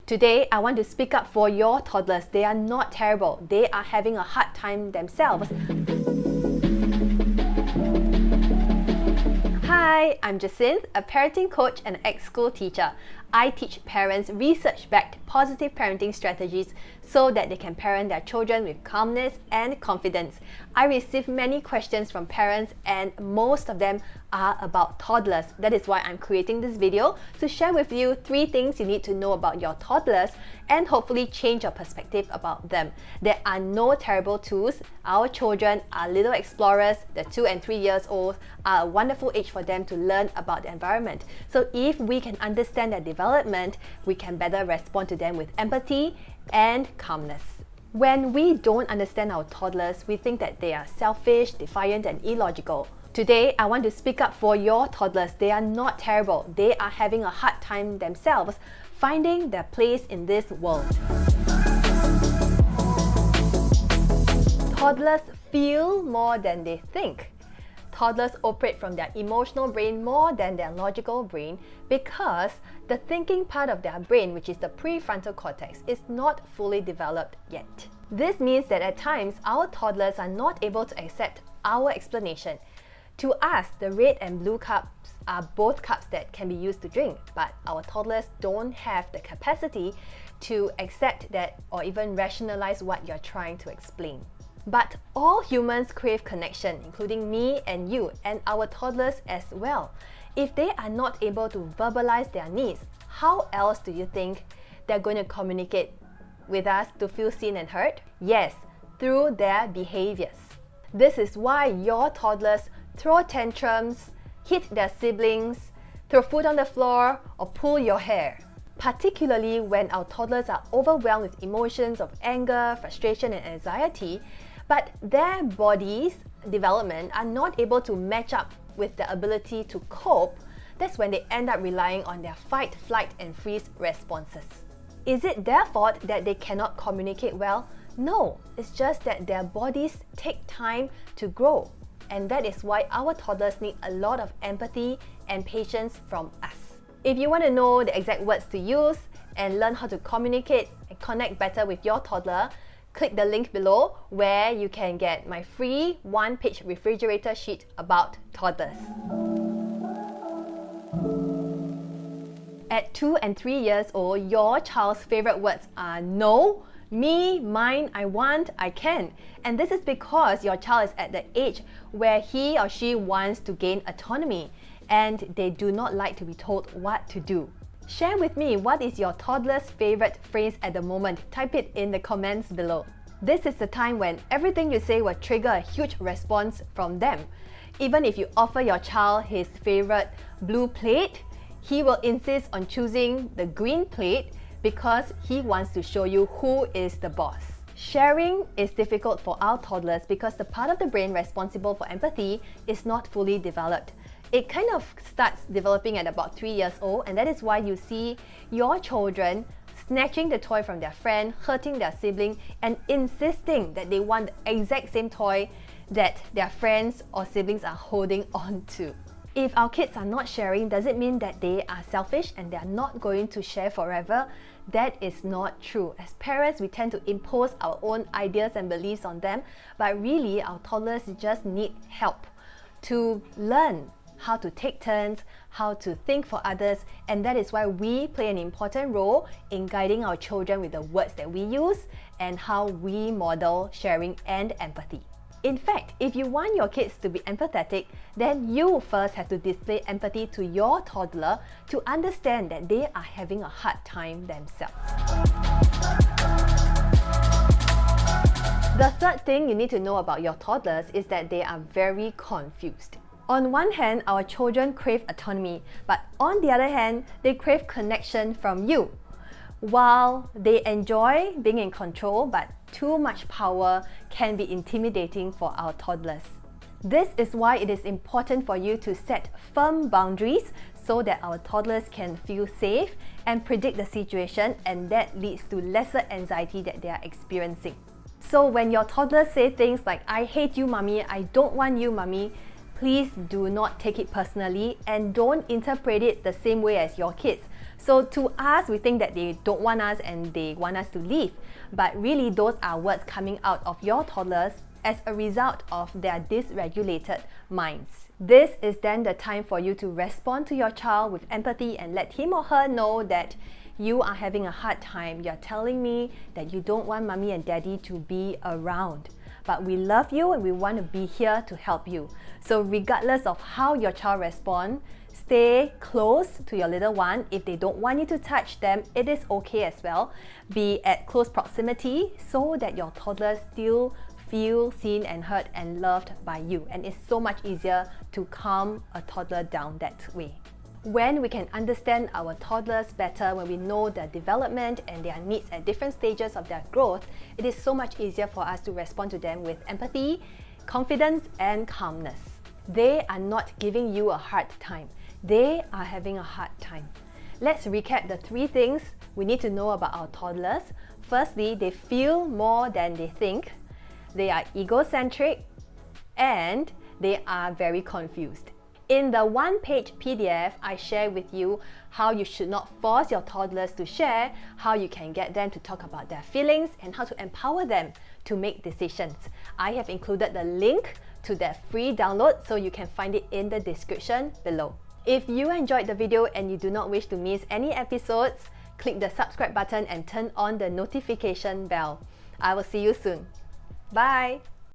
Today, I want to speak up for your toddlers. They are not terrible. They are having a hard time themselves. Hi, I'm Jacinth, a parenting coach and ex-school teacher. I teach parents research-backed positive parenting strategies so that they can parent their children with calmness and confidence. I receive many questions from parents and most of them are about toddlers. That is why I'm creating this video to share with you 3 things you need to know about your toddlers and hopefully change your perspective about them. There are no terrible tools. Our children are little explorers. The 2 and 3 years old are a wonderful age for them to learn about the environment. So if we can understand their development, we can better respond to them with empathy and calmness. When we don't understand our toddlers, we think that they are selfish, defiant, and illogical. Today, I want to speak up for your toddlers. They are not terrible. They are having a hard time themselves finding their place in this world. Toddlers feel more than they think. Toddlers operate from their emotional brain more than their logical brain because the thinking part of their brain, which is the prefrontal cortex, is not fully developed yet. This means that at times, our toddlers are not able to accept our explanation. To us, the red and blue cups are both cups that can be used to drink, but our toddlers don't have the capacity to accept that or even rationalize what you're trying to explain. But all humans crave connection, including me and you, and our toddlers as well. If they are not able to verbalize their needs, how else do you think they're going to communicate with us to feel seen and heard? Yes, through their behaviors. This is why your toddlers throw tantrums, hit their siblings, throw food on the floor, or pull your hair. Particularly when our toddlers are overwhelmed with emotions of anger, frustration, and anxiety, but their body's development are not able to match up with the ability to cope, that's when they end up relying on their fight, flight, and freeze responses. Is it their fault that they cannot communicate well? No, it's just that their bodies take time to grow. And that is why our toddlers need a lot of empathy and patience from us. If you want to know the exact words to use and learn how to communicate and connect better with your toddler, click the link below where you can get my free 1-page refrigerator sheet about toddlers. At 2 and 3 years old, your child's favorite words are no, me, mine, I want, I can. And this is because your child is at the age where he or she wants to gain autonomy and they do not like to be told what to do. Share with me what is your toddler's favorite phrase at the moment. Type it in the comments below. This is the time when everything you say will trigger a huge response from them. Even if you offer your child his favorite blue plate, he will insist on choosing the green plate because he wants to show you who is the boss. Sharing is difficult for our toddlers because the part of the brain responsible for empathy is not fully developed. It kind of starts developing at about 3 years old, and that is why you see your children snatching the toy from their friend, hurting their sibling, and insisting that they want the exact same toy that their friends or siblings are holding on to. If our kids are not sharing, does it mean that they are selfish and they are not going to share forever? That is not true. As parents, we tend to impose our own ideas and beliefs on them, but really our toddlers just need help to learn how to take turns, how to think for others, and that is why we play an important role in guiding our children with the words that we use and how we model sharing and empathy. In fact, if you want your kids to be empathetic, then you first have to display empathy to your toddler to understand that they are having a hard time themselves. The third thing you need to know about your toddlers is that they are very confused. On one hand, our children crave autonomy, but on the other hand, they crave connection from you. While they enjoy being in control, but too much power can be intimidating for our toddlers. This is why it is important for you to set firm boundaries so that our toddlers can feel safe and predict the situation, and that leads to lesser anxiety that they are experiencing. So when your toddlers say things like, "I hate you, mommy, I don't want you, mommy," please do not take it personally and don't interpret it the same way as your kids. So to us, we think that they don't want us and they want us to leave. But really, those are words coming out of your toddlers as a result of their dysregulated minds. This is then the time for you to respond to your child with empathy and let him or her know that you are having a hard time. You're telling me that you don't want mommy and daddy to be around. But we love you and we want to be here to help you. So regardless of how your child responds, stay close to your little one. If they don't want you to touch them, it is okay as well. Be at close proximity so that your toddlers still feel seen and heard and loved by you. And it's so much easier to calm a toddler down that way. When we can understand our toddlers better, when we know their development and their needs at different stages of their growth, it is so much easier for us to respond to them with empathy, confidence, and calmness. They are not giving you a hard time. They are having a hard time. Let's recap the 3 things we need to know about our toddlers. Firstly, they feel more than they think. They are egocentric, and they are very confused. In the 1-page PDF, I share with you how you should not force your toddlers to share, how you can get them to talk about their feelings, and how to empower them to make decisions. I have included the link to that free download, so you can find it in the description below. If you enjoyed the video and you do not wish to miss any episodes, click the subscribe button and turn on the notification bell. I will see you soon. Bye!